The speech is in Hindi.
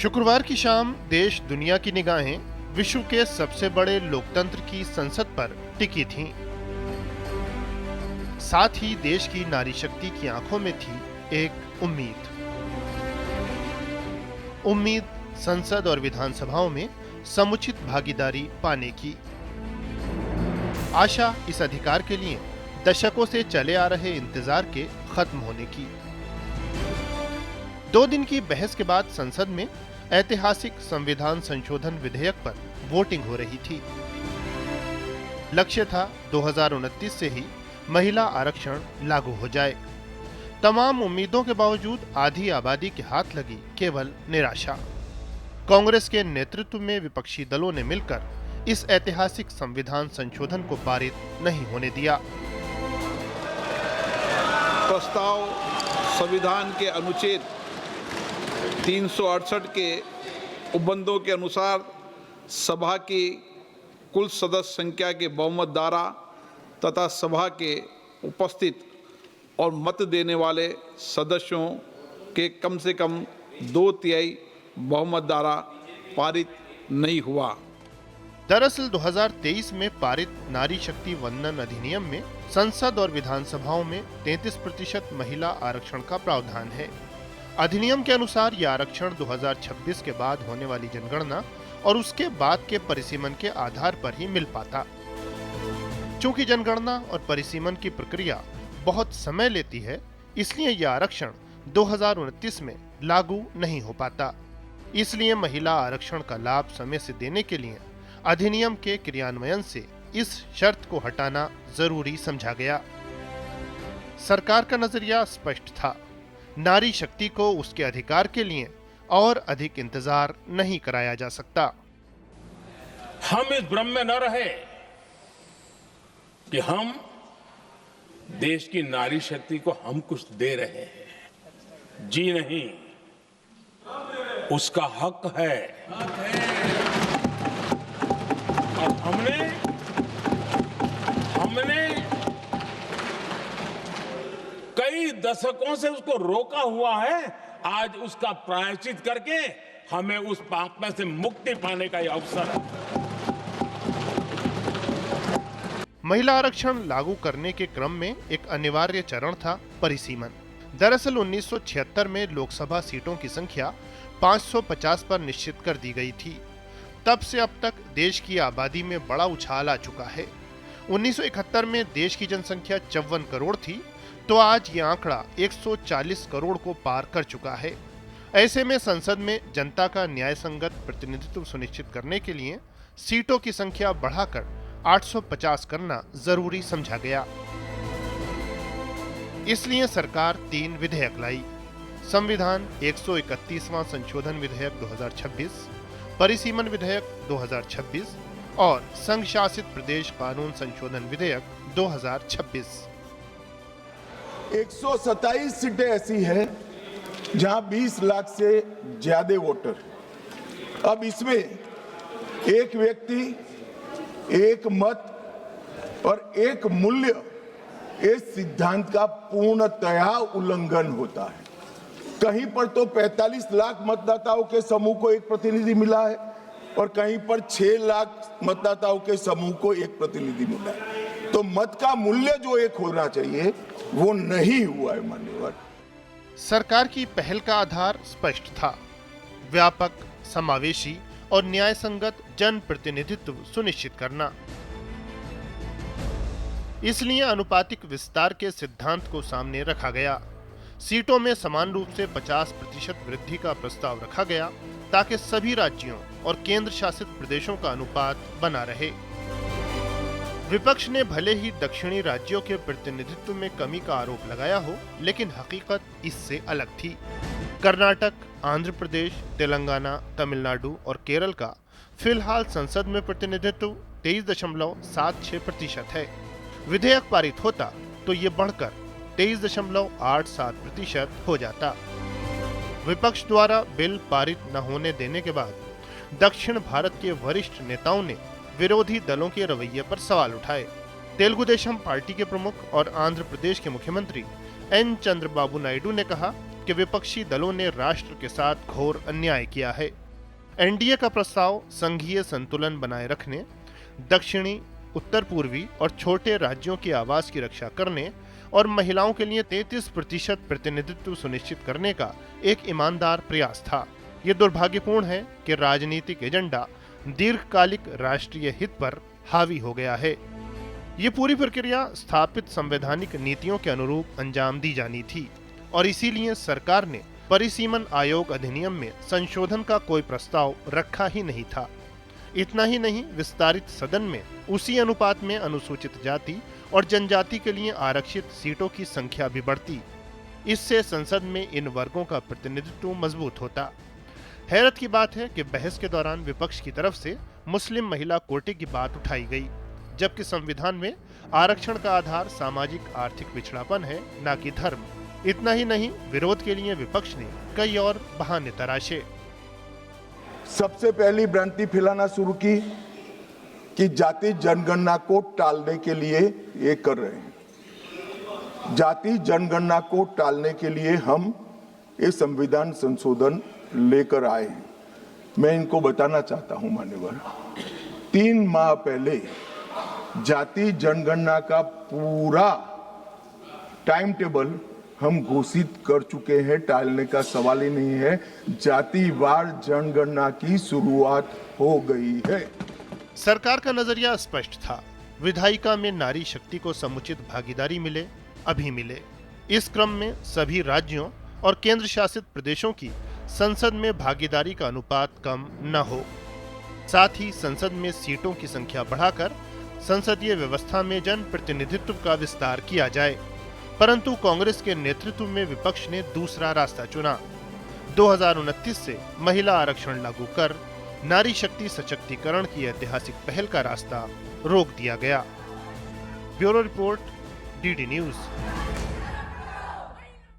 शुक्रवार की शाम देश दुनिया की निगाहें विश्व के सबसे बड़े लोकतंत्र की संसद पर टिकी थीं। साथ ही देश की नारी शक्ति की आंखों में थी एक उम्मीद संसद और विधानसभाओं में समुचित भागीदारी पाने की। आशा इस अधिकार के लिए दशकों से चले आ रहे इंतजार के खत्म होने की। 2 दिन की बहस के बाद संसद में ऐतिहासिक संविधान संशोधन विधेयक पर वोटिंग हो रही थी। लक्ष्य था 2029 से ही महिला आरक्षण लागू हो जाए। तमाम उम्मीदों के बावजूद आधी आबादी के हाथ लगी केवल निराशा। कांग्रेस के नेतृत्व में विपक्षी दलों ने मिलकर इस ऐतिहासिक संविधान संशोधन को पारित नहीं होने दिया। प्रस्ताव संविधान के अनुच्छेद 368 के उपबंधों के अनुसार सभा की कुल सदस्य संख्या के बहुमत द्वारा तथा सभा के उपस्थित और मत देने वाले सदस्यों के कम से कम 2/3 बहुमत द्वारा पारित नहीं हुआ। दरअसल 2023 में पारित नारी शक्ति वंदन अधिनियम में संसद और विधानसभाओं में 33% महिला आरक्षण का प्रावधान है। अधिनियम के अनुसार यह आरक्षण 2026 के बाद होने वाली जनगणना और उसके बाद के परिसीमन के आधार पर ही मिल पाता। चूंकि जनगणना और परिसीमन की प्रक्रिया बहुत समय लेती है, इसलिए यह आरक्षण 2029 में लागू नहीं हो पाता। इसलिए महिला आरक्षण का लाभ समय से देने के लिए अधिनियम के क्रियान्वयन से इस शर्त को हटाना जरूरी समझा गया। सरकार का नजरिया स्पष्ट था, नारी शक्ति को उसके अधिकार के लिए और अधिक इंतजार नहीं कराया जा सकता। हम इस भ्रम में न रहे कि हम देश की नारी शक्ति को हम कुछ दे रहे हैं। जी नहीं, उसका हक है। और हमने कई दशकों से उसको रोका हुआ है। आज उसका प्रायश्चित करके हमें उस पाप में से मुक्ति पाने का यह अवसर है। महिला आरक्षण लागू करने के क्रम में एक अनिवार्य चरण था परिसीमन। दरअसल 1976 में लोकसभा सीटों की संख्या 550 पर निश्चित कर दी गई थी। तब से अब तक देश की आबादी में बड़ा उछाल आ चुका है। 1971 में देश की जनसंख्या 54 करोड़ थी, तो आज ये आंकड़ा 140 करोड़ को पार कर चुका है। ऐसे में संसद में जनता का न्याय संगत प्रतिनिधित्व सुनिश्चित करने के लिए सीटों की संख्या बढ़ाकर 850 करना जरूरी समझा गया। इसलिए सरकार 3 विधेयक लाई: संविधान 131वां संशोधन विधेयक 2026, परिसीमन विधेयक 2026 और संघ शासित प्रदेश कानून संशोधन विधेयक 2026। 127 सीटें ऐसी हैं जहां 20 लाख से ज्यादा वोटर। अब इसमें एक व्यक्ति, एक मत और एक मूल्य, इस सिद्धांत का पूर्णतया उल्लंघन होता है। कहीं पर तो 45 लाख मतदाताओं के समूह को एक प्रतिनिधि मिला है और कहीं पर 6 लाख मतदाताओं के समूह को एक प्रतिनिधि मिला है। तो मत का मूल्य जो एक होना चाहिए वो नहीं हुआ है। मान्यवर, सरकार की पहल का आधार स्पष्ट था: व्यापक, समावेशी और न्याय संगत जन प्रतिनिधित्व सुनिश्चित करना। इसलिए अनुपातिक विस्तार के सिद्धांत को सामने रखा गया। सीटों में समान रूप से 50% वृद्धि का प्रस्ताव रखा गया, ताकि सभी राज्यों और केंद्र शासित प्रदेशों का अनुपात बना रहे। विपक्ष ने भले ही दक्षिणी राज्यों के प्रतिनिधित्व में कमी का आरोप लगाया हो, लेकिन हकीकत इससे अलग थी। कर्नाटक, आंध्र प्रदेश, तेलंगाना, तमिलनाडु और केरल का फिलहाल संसद में प्रतिनिधित्व 23.76% है। विधेयक पारित होता तो ये बढ़कर 23.87% हो जाता। विपक्ष द्वारा बिल पारित न होने देने के बाद दक्षिण भारत के वरिष्ठ नेताओं ने विरोधी दलों के रवैये पर सवाल उठाए। तेलुगु देशम पार्टी के प्रमुख और आंध्र प्रदेश के मुख्यमंत्री एन चंद्रबाबू नायडू ने कहा कि विपक्षी दलों ने राष्ट्र के साथ घोर अन्याय किया है। एनडीए का प्रस्ताव संघीय संतुलन बनाए रखने, दक्षिणी, उत्तर पूर्वी और छोटे राज्यों की आवाज की रक्षा करने और महिलाओं के लिए 33% प्रतिनिधित्व सुनिश्चित करने का एक ईमानदार प्रयास था। ये दुर्भाग्यपूर्ण है कि राजनीतिक एजेंडा दीर्घकालिक राष्ट्रीय हित पर हावी हो गया है। ये पूरी प्रक्रिया स्थापित संवैधानिक नीतियों के अनुरूप अंजाम दी जानी थी और इसीलिए सरकार ने परिसीमन आयोग अधिनियम में संशोधन का कोई प्रस्ताव रखा ही नहीं था। इतना ही नहीं, विस्तारित सदन में उसी अनुपात में अनुसूचित जाति और जनजाति के लिए आरक्षित सीटों की संख्या भी बढ़ती। इससे संसद में इन वर्गों का प्रतिनिधित्व मजबूत होता। हैरत की बात है कि बहस के दौरान विपक्ष की तरफ से मुस्लिम महिला कोटे की बात उठाई गई, जबकि संविधान में आरक्षण का आधार सामाजिक आर्थिक पिछड़ापन है, न कि धर्म। इतना ही नहीं, विरोध के लिए विपक्ष ने कई और बहाने तराशे। सबसे पहली भ्रांति फैलाना शुरू की कि जाति जनगणना को टालने के लिए ये कर रहे हैं। जाति जनगणना को टालने के लिए हम ये संविधान संशोधन लेकर आए हैं। मैं इनको बताना चाहता हूं मान्यवर, 3 माह पहले जाति जनगणना का पूरा टाइम टेबल हम घोषित कर चुके हैं। टालने का सवाल ही नहीं है। जातिवार जनगणना की शुरुआत हो गई है। सरकार का नजरिया स्पष्ट था, विधायिका में नारी शक्ति को समुचित भागीदारी मिले, अभी मिले। इस क्रम में सभी राज्यों और केंद्र शासित प्रदेशों की संसद में भागीदारी का अनुपात कम न हो। साथ ही संसद में सीटों की संख्या बढ़ाकर संसदीय व्यवस्था में जन प्रतिनिधित्व का विस्तार किया जाए। परंतु कांग्रेस के नेतृत्व में विपक्ष ने दूसरा रास्ता चुना। 2029 से महिला आरक्षण लागू कर नारी शक्ति सशक्तिकरण की ऐतिहासिक पहल का रास्ता रोक दिया गया। Bureau report, DD news.